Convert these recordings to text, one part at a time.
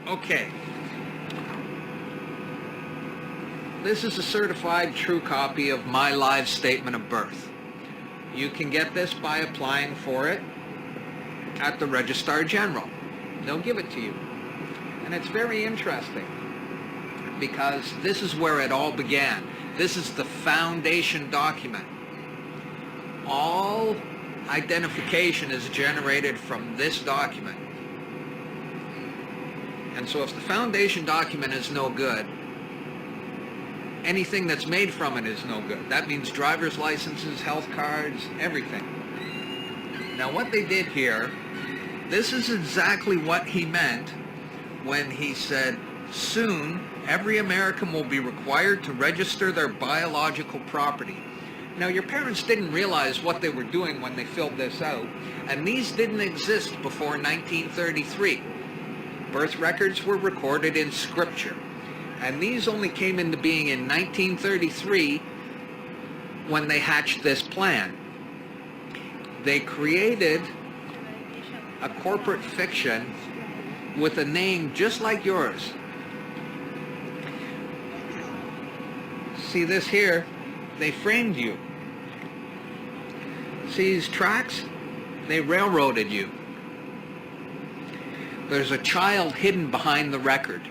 Okay. This is a certified true copy of my live statement of birth. You can get this by applying for it at the Registrar General. They'll give it to you. And it's very interesting because this is where it all began. This is the foundation document. All identification is generated from this document. And so if the foundation document is no good, anything that's made from it is no good. That means driver's licenses, health cards, everything. Now what they did here, this is exactly what he meant when he said, soon every American will be required to register their biological property. Now your parents didn't realize what they were doing when they filled this out, and these didn't exist before 1933. Birth records were recorded in scripture, and these only came into being in 1933 when they hatched this plan. They created a corporate fiction with a name just like yours. See this here? They framed you. See these tracks? They railroaded you. There's a child hidden behind the record.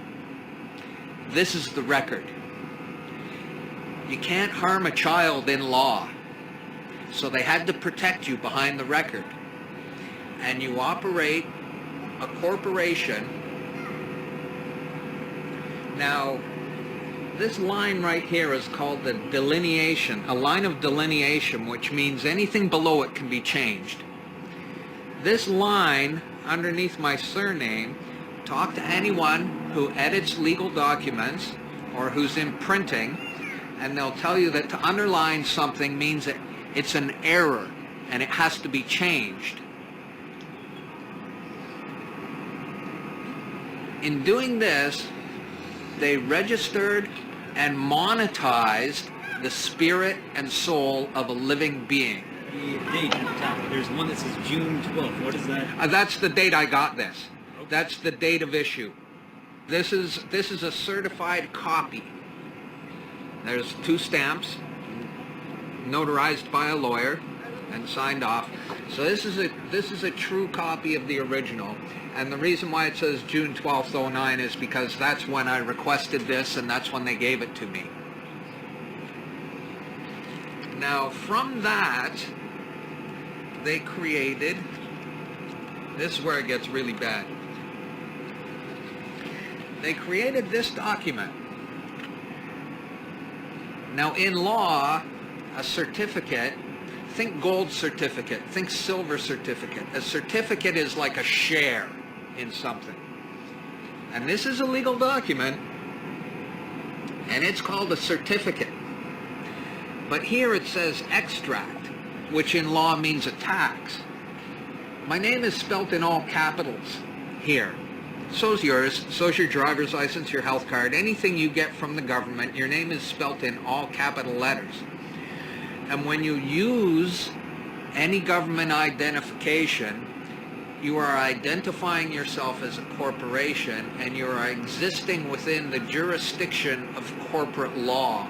This is the record. You can't harm a child in law. So they had to protect you behind the record. And you operate a corporation. Now, this line right here is called the delineation, a line of delineation, which means anything below it can be changed. This line underneath my surname, talk to anyone who edits legal documents or who's in printing, and they'll tell you that to underline something means that it's an error and it has to be changed. In doing this, they registered and monetized the spirit and soul of a living being. The date at the top, there's one that says June 12th. What is that? That's the date I got this. Okay. That's the date of issue. This is a certified copy. There's 2 stamps, notarized by a lawyer and signed off. So this is a true copy of the original. And the reason why it says June 12th, 09 is because that's when I requested this and that's when they gave it to me. Now from that, they created, this is where it gets really bad. They created this document. Now in law, a certificate, think gold certificate, think silver certificate. A certificate is like a share in something. And this is a legal document, and it's called a certificate. But here it says extract, which in law means a tax. My name is spelt in all capitals here. So's yours, so's your driver's license, your health card, anything you get from the government, your name is spelt in all capital letters. And when you use any government identification, you are identifying yourself as a corporation and you are existing within the jurisdiction of corporate law.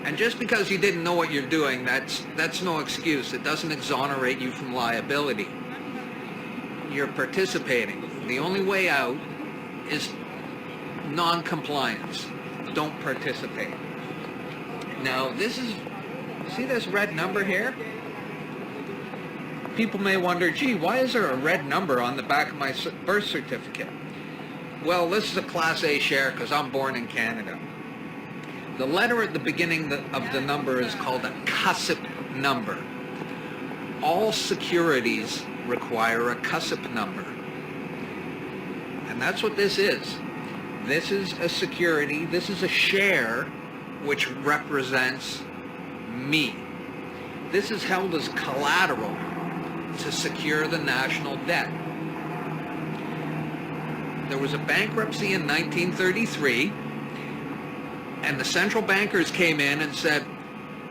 And just because you didn't know what you're doing, that's no excuse. It doesn't exonerate you from liability. You're participating. The only way out is non-compliance. Don't participate. Now this is, see this red number here? People may wonder, gee, why is there a red number on the back of my birth certificate? Well, this is a Class A share because I'm born in Canada. The letter at the beginning of the number is called a CUSIP number. All securities require a CUSIP number. And that's what this is. This is a security, this is a share which represents me. This is held as collateral to secure the national debt. There was a bankruptcy in 1933, and the central bankers came in and said,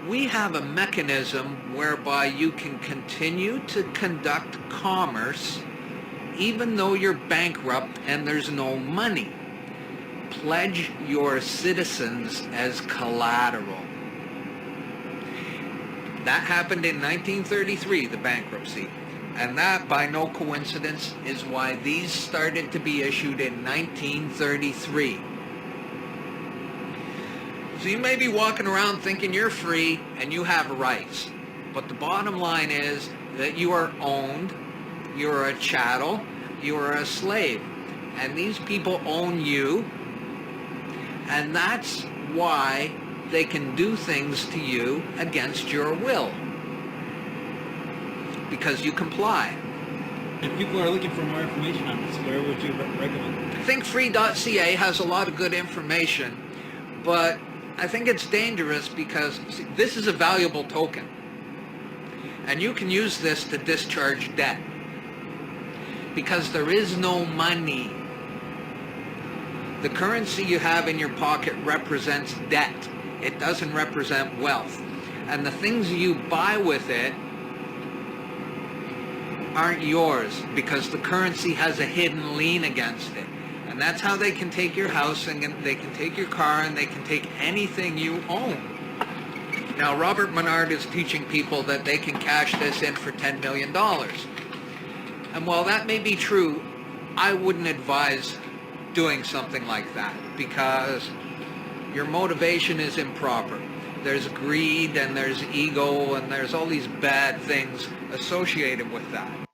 we have a mechanism whereby you can continue to conduct commerce even though you're bankrupt and there's no money, pledge your citizens as collateral. That happened in 1933, the bankruptcy. And that, by no coincidence, is why these started to be issued in 1933. So you may be walking around thinking you're free and you have rights. But the bottom line is that you are owned, you're a chattel, you are a slave. And these people own you. And that's why they can do things to you against your will. Because you comply. If people are looking for more information on this, where would you recommend? Thinkfree.ca has a lot of good information, but I think it's dangerous because see, this is a valuable token. And you can use this to discharge debt. Because there is no money. The currency you have in your pocket represents debt. It doesn't represent wealth. And the things you buy with it aren't yours because the currency has a hidden lien against it. And that's how they can take your house and they can take your car and they can take anything you own. Now, Robert Menard is teaching people that they can cash this in for $10 million. And while that may be true, I wouldn't advise doing something like that because your motivation is improper. There's greed and there's ego and there's all these bad things associated with that.